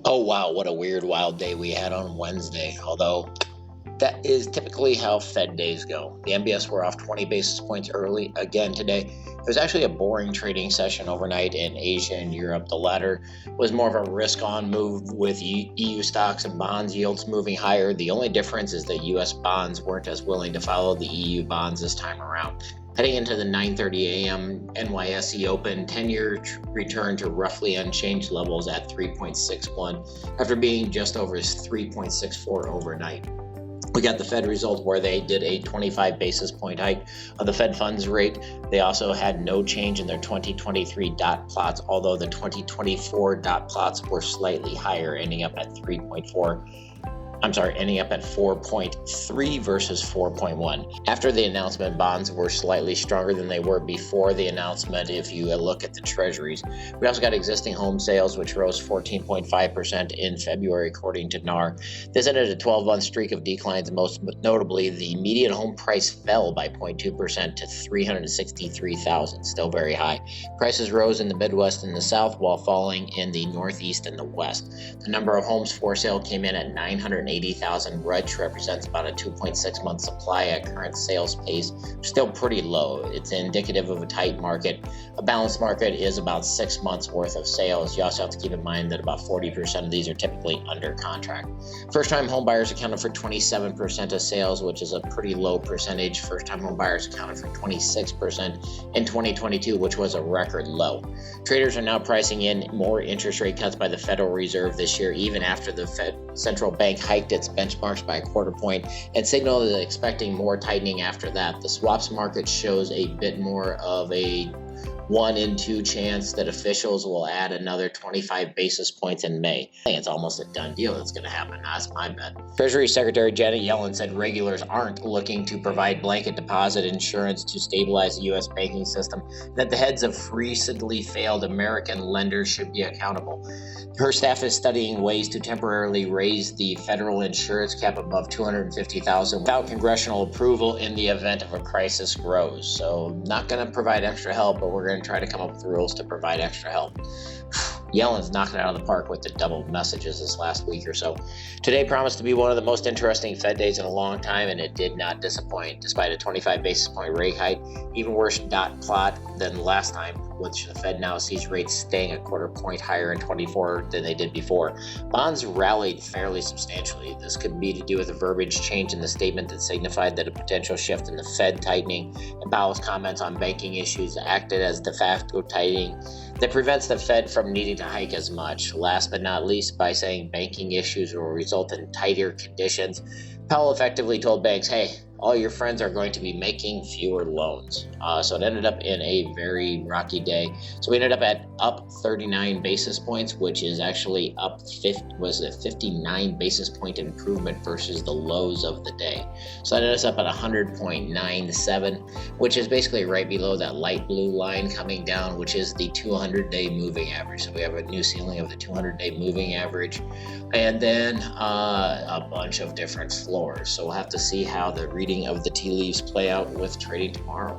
Oh, wow, what a weird, wild day we had on Wednesday. Although that is typically how Fed days go. The MBS were off 20 basis points early again today. It was actually a boring trading session overnight in Asia and Europe. The latter was more of a risk-on move with EU stocks and bonds yields moving higher. The only difference is that US bonds weren't as willing to follow the EU bonds this time around. Heading into the 9:30 a.m. NYSE Open, 10-year return to roughly unchanged levels at 3.61 after being just over 3.64 overnight. We got the Fed result where they did a 25 basis point hike of the Fed funds rate. They also had no change in their 2023 dot plots, although the 2024 dot plots were slightly higher, ending up at 4.3 versus 4.1. After the announcement, bonds were slightly stronger than they were before the announcement if you look at the treasuries. We also got existing home sales, which rose 14.5% in February, according to NAR. This ended a 12-month streak of declines. Most notably, the median home price fell by 0.2% to $363,000, still very high. Prices rose in the Midwest and the South while falling in the Northeast and the West. The number of homes for sale came in at 980,000, which represents about a 2.6-month supply at current sales pace. Still pretty low. It's indicative of a tight market. A balanced market is about 6 months worth of sales. You also have to keep in mind that about 40% of these are typically under contract. First-time home buyers accounted for 27% of sales, which is a pretty low percentage. First-time home buyers accounted for 26% in 2022, which was a record low. Traders are now pricing in more interest rate cuts by the Federal Reserve this year, even after the Fed Central Bank hiked its benchmarks by a quarter point and signaled that expecting more tightening after that. The swaps market shows a bit more of a 1 in 2 chance that officials will add another 25 basis points in May. I think it's almost a done deal that's going to happen. That's my bet. Treasury Secretary Janet Yellen said regulators aren't looking to provide blanket deposit insurance to stabilize the U.S. banking system, that the heads of recently failed American lenders should be accountable. Her staff is studying ways to temporarily raise the federal insurance cap above $250,000 without congressional approval in the event of a crisis grows. So not going to provide extra help, but we're going to try to come up with rules to provide extra help. Yellen's knocking it out of the park with the double messages this last week or so. Today promised to be one of the most interesting Fed days in a long time, and it did not disappoint. Despite a 25 basis point rate hike, even worse dot plot than last time, which the Fed now sees rates staying a quarter point higher in 24 than they did before. Bonds rallied fairly substantially. This could be to do with a verbiage change in the statement that signified that a potential shift in the Fed tightening and Powell's comments on banking issues acted as de facto tightening that prevents the Fed from needing to hike as much. Last but not least, by saying banking issues will result in tighter conditions, Powell effectively told banks, hey, all your friends are going to be making fewer loans. So it ended up in a very rocky day. So we ended up at up 39 basis points, which is actually was a 59 basis point improvement versus the lows of the day. So that ended us up at 100.97, which is basically right below that light blue line coming down, which is the 200-day moving average. So we have a new ceiling of the 200-day moving average, and then a bunch of different floors. So we'll have to see how the reading of the tea leaves play out with trading tomorrow.